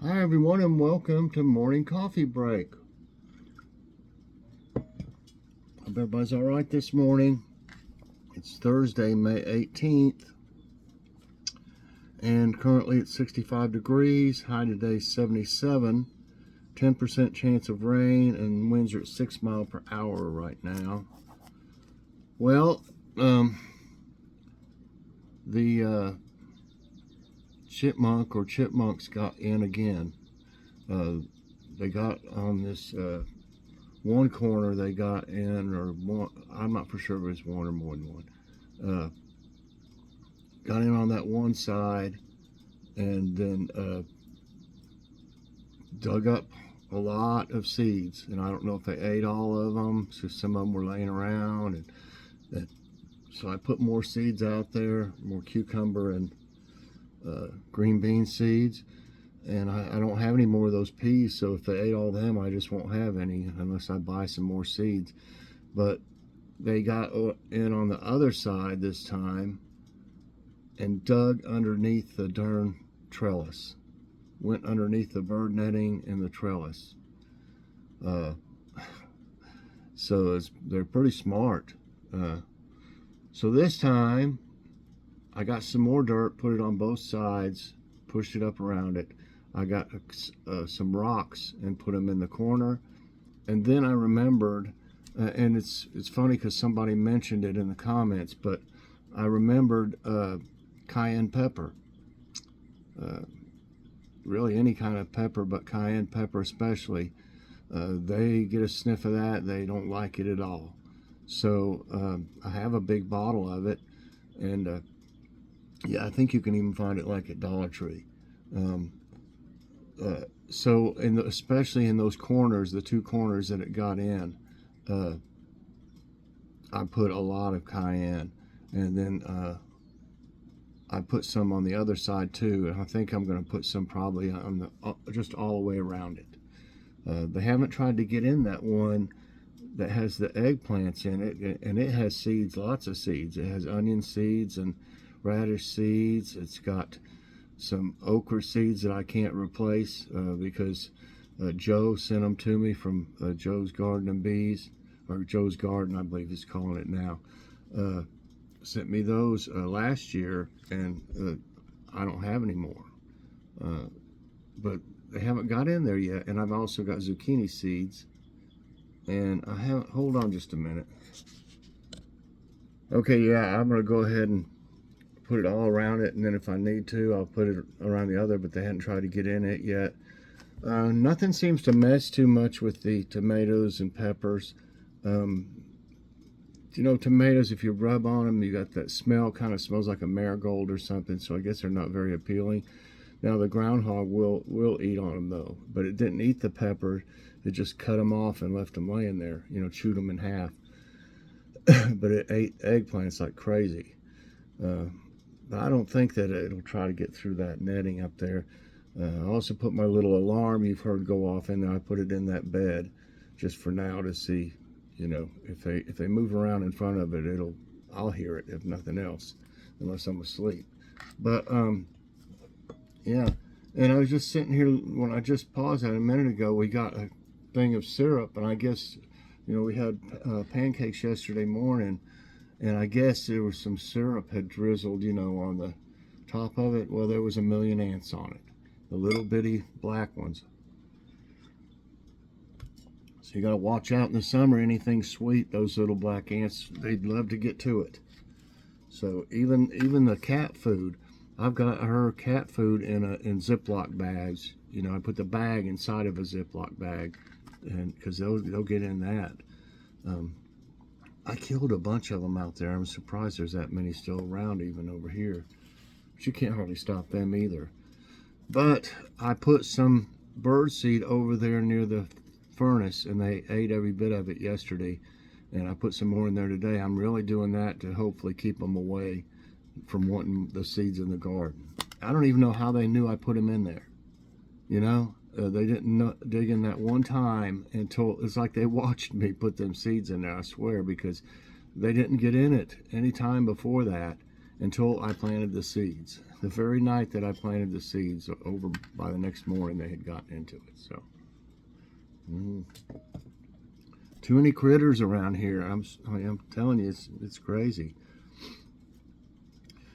Hi everyone and welcome to Morning Coffee Break. Hope everybody's alright this morning. It's Thursday, May 18th, and currently it's 65 degrees, high today 77, 10% chance of rain, and winds are at 6 miles per hour right now. Well, the chipmunks got in again. They got on this one corner, they got in, or one, I'm not for sure if it was one or more than one. Got in on that one side and then dug up a lot of seeds, and I don't know if they ate all of them, so some of them were laying around, and so I put more seeds out there, more cucumber and green bean seeds, and I don't have any more of those peas, so if they ate all them, I just won't have any unless I buy some more seeds. But they got in on the other side this time and dug underneath the darn trellis, went underneath the bird netting and the trellis. So they're pretty smart. So this time I got some more dirt, put it on both sides, pushed it up around it. I got some rocks and put them in the corner, and then I remembered, and it's funny because somebody mentioned it in the comments, but I remembered cayenne pepper. Really any kind of pepper, but cayenne pepper especially. They get a sniff of that, they don't like it at all. So I have a big bottle of it, and yeah, I think you can even find it like at Dollar Tree. So especially in those corners, the two corners that it got in, I put a lot of cayenne, and then I put some on the other side too, and I think I'm going to put some probably on the just all the way around it. They haven't tried to get in that one that has the eggplants in it, and it has seeds, lots of seeds. It has onion seeds and radish seeds. It's got some okra seeds that I can't replace because Joe sent them to me from Joe's Garden and Bees, or Joe's Garden, I believe he's calling it now. Sent me those last year, and I don't have any more. But they haven't got in there yet, and I've also got zucchini seeds. And I haven't, hold on just a minute. Okay, yeah, I'm gonna go ahead and put it all around it, and then if I need to, I'll put it around the other, but they hadn't tried to get in it yet. Nothing seems to mess too much with the tomatoes and peppers. You know, tomatoes, if you rub on them, you got that smell, kind of smells like a marigold or something, so I guess they're not very appealing. Now the groundhog will eat on them though, but it didn't eat the pepper. It just cut them off and left them laying there, you know, chewed them in half. But it ate eggplants like crazy. But I don't think that it'll try to get through that netting up there. I also put my little alarm you've heard go off in there. I put it in that bed just for now to see, you know, if they move around in front of it, I'll hear it if nothing else, unless I'm asleep. But yeah, and I was just sitting here when I just paused that a minute ago. We got a thing of syrup, and I guess, you know, we had pancakes yesterday morning, and I guess there was some syrup had drizzled, you know, on the top of it. Well, there was a million ants on it, the little bitty black ones. So you got to watch out in the summer. Anything sweet, those little black ants, they'd love to get to it. So even the cat food, I've got her cat food in Ziploc bags. You know, I put the bag inside of a Ziploc bag, and because they'll get in that. I killed a bunch of them out there. I'm surprised there's that many still around even over here. But you can't hardly stop them either. But I put some bird seed over there near the furnace, and they ate every bit of it yesterday. And I put some more in there today. I'm really doing that to hopefully keep them away from wanting the seeds in the garden. I don't even know how they knew I put them in there. You know, they didn't dig in that one time until it's like they watched me put them seeds in there, I swear, because they didn't get in it any time before that. until I planted the seeds. The very night that I planted the seeds, over by the next morning, they had gotten into it. So, too many critters around here. I'm telling you, it's crazy.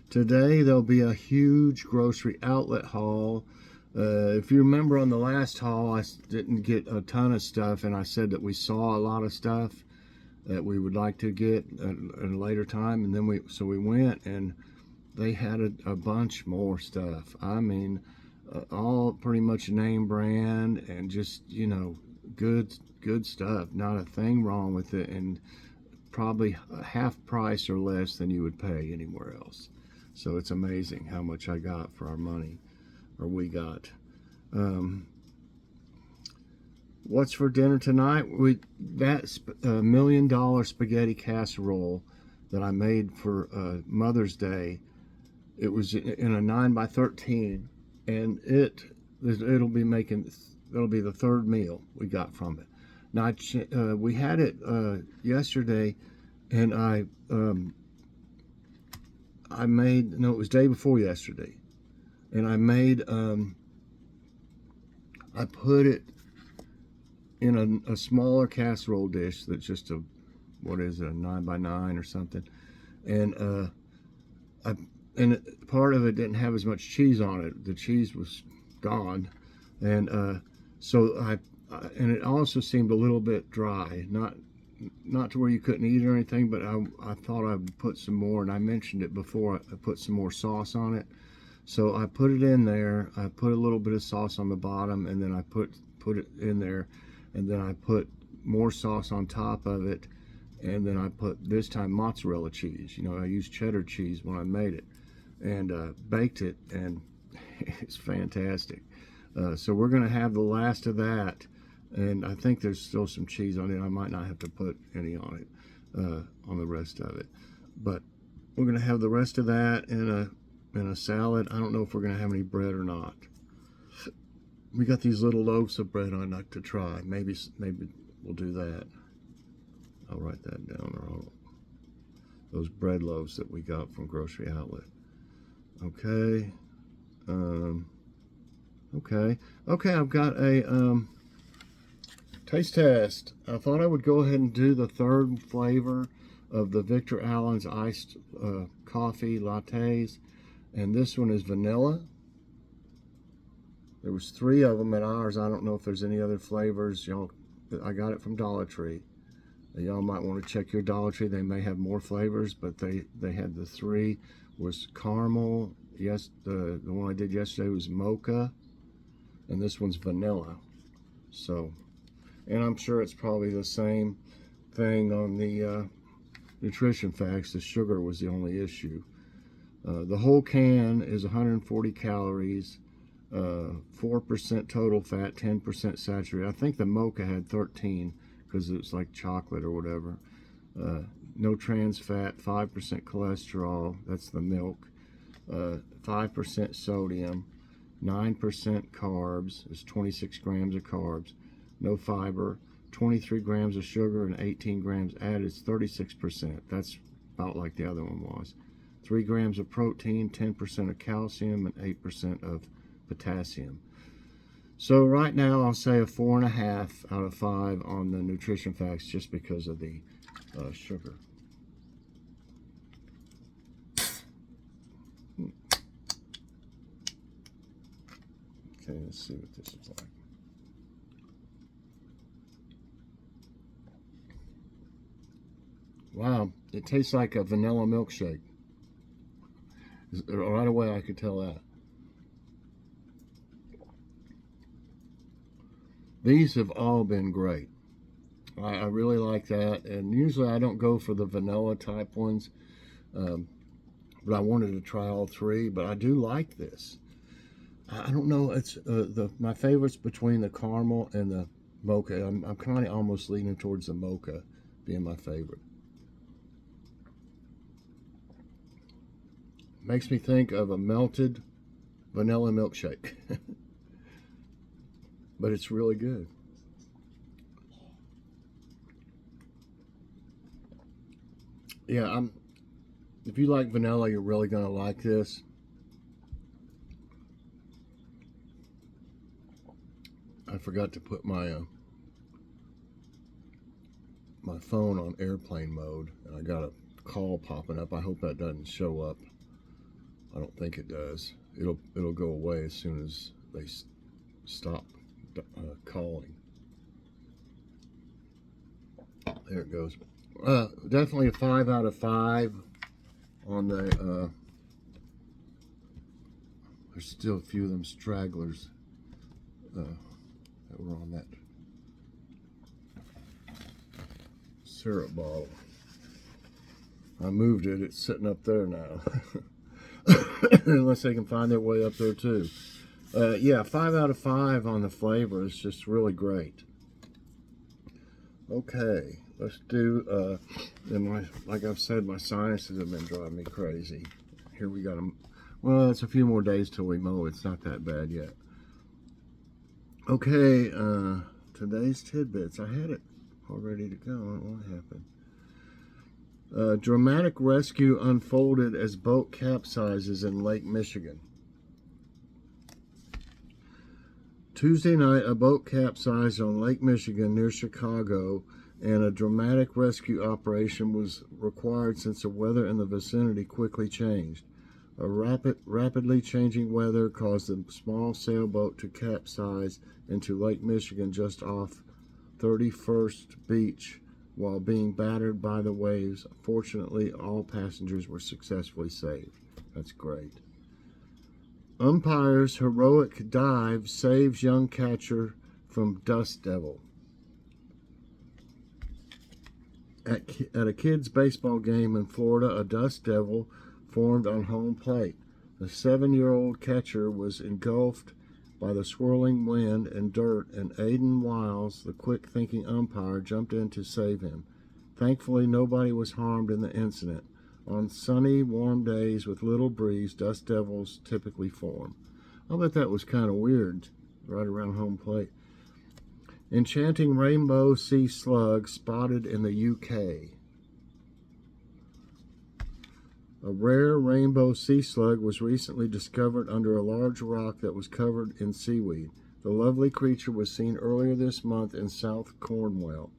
Today there'll be a huge grocery outlet haul. If you remember on the last haul, I didn't get a ton of stuff, and I said that we saw a lot of stuff that we would like to get at a later time, and then we went, and they had a bunch more stuff. I mean, all pretty much name brand, and just, you know, good stuff. Not a thing wrong with it, and probably half price or less than you would pay anywhere else. So it's amazing how much I got for our money, or we got. What's for dinner tonight? That $1 million spaghetti casserole that I made for Mother's Day. It was in a 9x13, and it'll be the third meal we got from it. Now we had it yesterday, and it was day before yesterday, and I put it in a smaller casserole dish that's just a 9x9 or something, and part of it didn't have as much cheese on it. The cheese was gone, and so and it also seemed a little bit dry, not to where you couldn't eat it or anything, but I thought I would put some more, and I mentioned it before, I put some more sauce on it. So I put it in there, I put a little bit of sauce on the bottom, and then I put it in there, and then I put more sauce on top of it, and then I put, this time, mozzarella cheese. You know, I used cheddar cheese when I made it, and baked it, and it's fantastic. So we're going to have the last of that, and I think there's still some cheese on it. I might not have to put any on it, on the rest of it, but we're going to have the rest of that in a salad. I don't know if we're going to have any bread or not. We got these little loaves of bread I'd like to try. Maybe we'll do that. I'll write that down. Those bread loaves that we got from Grocery Outlet. Okay. Okay, I've got a taste test. I thought I would go ahead and do the third flavor of the Victor Allen's iced coffee lattes, and this one is vanilla. There was 3 of them at ours. I don't know if there's any other flavors. Y'all, I got it from Dollar Tree. Y'all might want to check your Dollar Tree. They may have more flavors, but they had the 3 was caramel. Yes, the one I did yesterday was mocha, and this one's vanilla. So, and I'm sure it's probably the same thing on the nutrition facts. The sugar was the only issue. The whole can is 140 calories, 4% total fat, 10% saturated. I think the mocha had 13 because it's like chocolate or whatever. No trans fat, 5% cholesterol, that's the milk, 5% sodium, 9% carbs, it's 26 grams of carbs, no fiber, 23 grams of sugar, and 18 grams added, it's 36%. That's about like the other one was. 3 grams of protein, 10% of calcium, and 8% of potassium. So right now I'll say a 4.5 out of 5 on the nutrition facts, just because of the sugar. Okay, let's see what this is like. Wow, it tastes like a vanilla milkshake. Right away I could tell that. These have all been great. I really like that, and usually I don't go for the vanilla type ones, but I wanted to try all 3, but I do like this. I don't know, it's my favorite's between the caramel and the mocha. I'm kind of almost leaning towards the mocha being my favorite. Makes me think of a melted vanilla milkshake. But it's really good. Yeah, If you like vanilla, you're really going to like this. I forgot to put my my phone on airplane mode, and I got a call popping up. I hope that doesn't show up. I don't think it does. It'll go away as soon as they stop calling. There it goes. Definitely a 5 out of 5 on the. There's still a few of them stragglers that were on that syrup bottle. I moved it. It's sitting up there now. Unless they can find their way up there too. Yeah, 5 out of 5 on the flavor. It's just really great. Okay, let's do. And like I've said, my sinuses have been driving me crazy. Here we got them. Well, it's a few more days till we mow. It's not that bad yet. Okay, today's tidbits. I had it all ready to go. What happened? Dramatic rescue unfolded as boat capsizes in Lake Michigan. Tuesday night, a boat capsized on Lake Michigan near Chicago, and a dramatic rescue operation was required since the weather in the vicinity quickly changed. A rapidly changing weather caused the small sailboat to capsize into Lake Michigan just off 31st Beach while being battered by the waves. Fortunately, all passengers were successfully saved. That's great. Umpire's heroic dive saves young catcher from dust devil. At a kids' baseball game in Florida, a dust devil formed on home plate. The 7-year-old catcher was engulfed by the swirling wind and dirt, and Aiden Wiles, the quick-thinking umpire, jumped in to save him. Thankfully, nobody was harmed in the incident. On sunny, warm days with little breeze, dust devils typically form. I bet that was kind of weird, right around home plate. Enchanting rainbow sea slug spotted in the UK. A rare rainbow sea slug was recently discovered under a large rock that was covered in seaweed. The lovely creature was seen earlier this month in South Cornwall.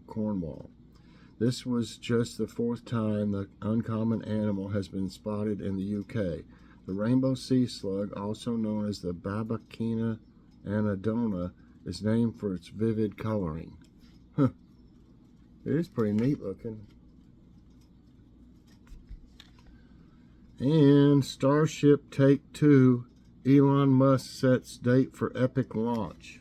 This was just the 4th time the uncommon animal has been spotted in the UK. The rainbow sea slug, also known as the Babakina anadona, is named for its vivid coloring. It is pretty neat looking. And Starship Take 2, Elon Musk sets date for epic launch.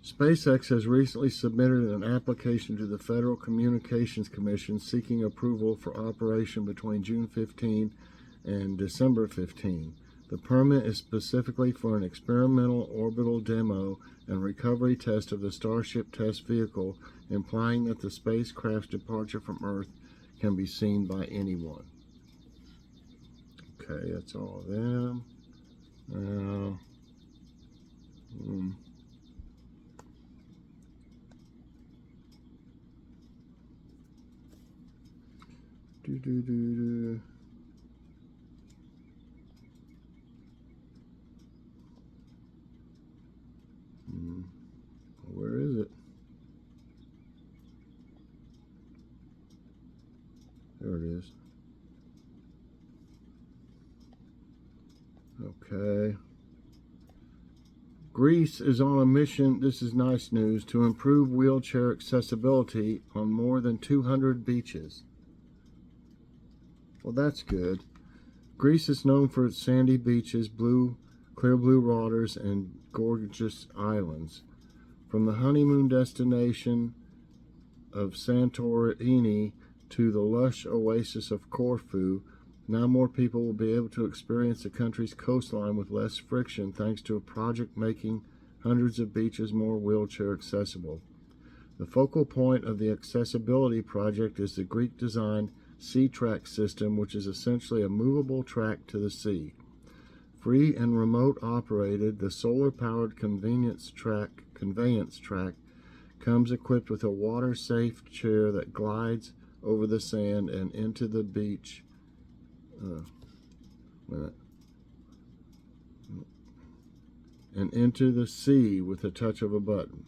SpaceX has recently submitted an application to the Federal Communications Commission seeking approval for operation between June 15 and December 15. The permit is specifically for an experimental orbital demo and recovery test of the Starship test vehicle, implying that the spacecraft's departure from Earth can be seen by anyone. Okay, that's all of them. Now, where is it? There it is. Okay. Greece is on a mission, this is nice news, to improve wheelchair accessibility on more than 200 beaches. Well, that's good. Greece is known for its sandy beaches, clear blue waters, and gorgeous islands. From the honeymoon destination of Santorini to the lush oasis of Corfu, now more people will be able to experience the country's coastline with less friction thanks to a project making hundreds of beaches more wheelchair accessible. The focal point of the accessibility project is the Greek-designed Sea Track system, which is essentially a movable track to the sea. Free and remote operated, the solar-powered conveyance track comes equipped with a water-safe chair that glides over the sand and into the beach. And into the sea with the touch of a button.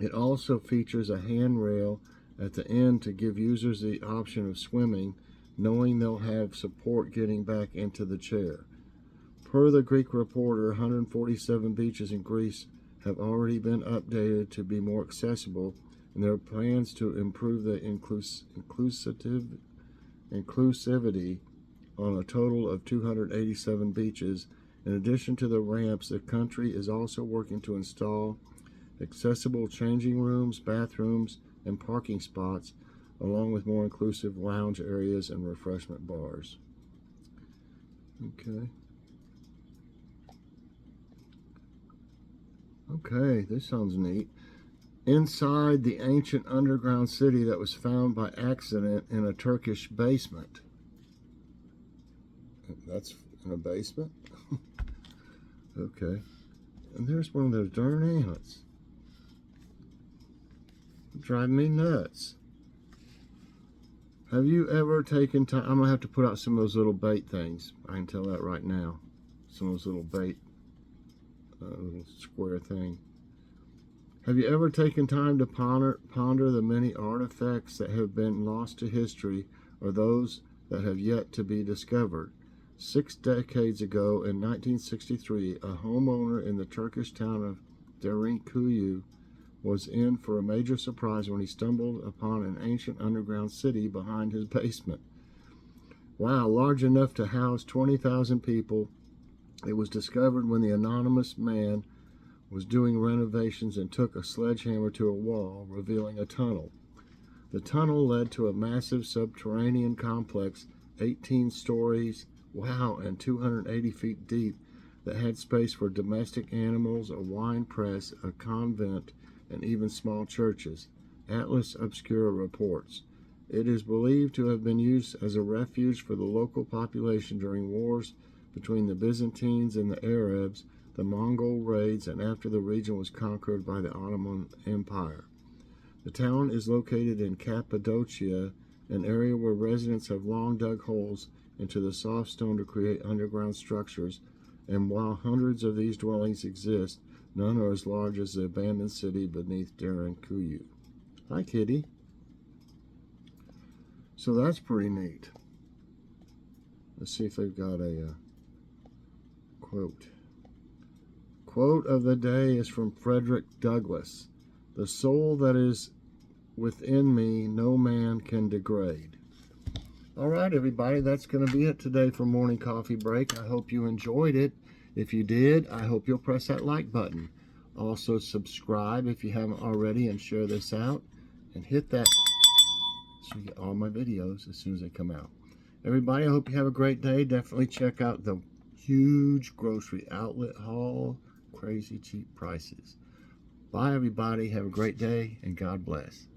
It also features a handrail at the end to give users the option of swimming, knowing they'll have support getting back into the chair. Per the Greek reporter, 147 beaches in Greece have already been updated to be more accessible, and there are plans to improve the inclusivity on a total of 287 beaches. In addition to the ramps, the country is also working to install accessible changing rooms, bathrooms, and parking spots, along with more inclusive lounge areas and refreshment bars. Okay, this sounds neat. Inside the ancient underground city that was found by accident in a Turkish basement. That's in a basement? Okay. And there's one of those darn ants. Driving me nuts. Have you ever taken time? I'm going to have to put out some of those little bait things. I can tell that right now. Some of those little bait, little square thing. Have you ever taken time to ponder the many artifacts that have been lost to history or those that have yet to be discovered? 6 decades ago, in 1963, a homeowner in the Turkish town of Derinkuyu was in for a major surprise when he stumbled upon an ancient underground city behind his basement. Wow, large enough to house 20,000 people. It was discovered when the anonymous man was doing renovations and took a sledgehammer to a wall, revealing a tunnel. The tunnel led to a massive subterranean complex, 18 stories, and 280 feet deep, that had space for domestic animals, a wine press, a convent, and even small churches. Atlas Obscura reports. It is believed to have been used as a refuge for the local population during wars between the Byzantines and the Arabs, the Mongol raids, and after the region was conquered by the Ottoman Empire. The town is located in Cappadocia, an area where residents have long dug holes into the soft stone to create underground structures, and while hundreds of these dwellings exist, none are as large as the abandoned city beneath Derinkuyu. Hi, kitty. So that's pretty neat. Let's see if they've got a quote. Quote of the day is from Frederick Douglass. The soul that is within me no man can degrade. All right, everybody, that's going to be it today for Morning Coffee Break. I hope you enjoyed it. If you did, I hope you'll press that like button. Also, subscribe if you haven't already and share this out. And hit that so you get all my videos as soon as they come out. Everybody, I hope you have a great day. Definitely check out the huge grocery outlet haul. Crazy cheap prices. Bye, everybody. Have a great day, and God bless.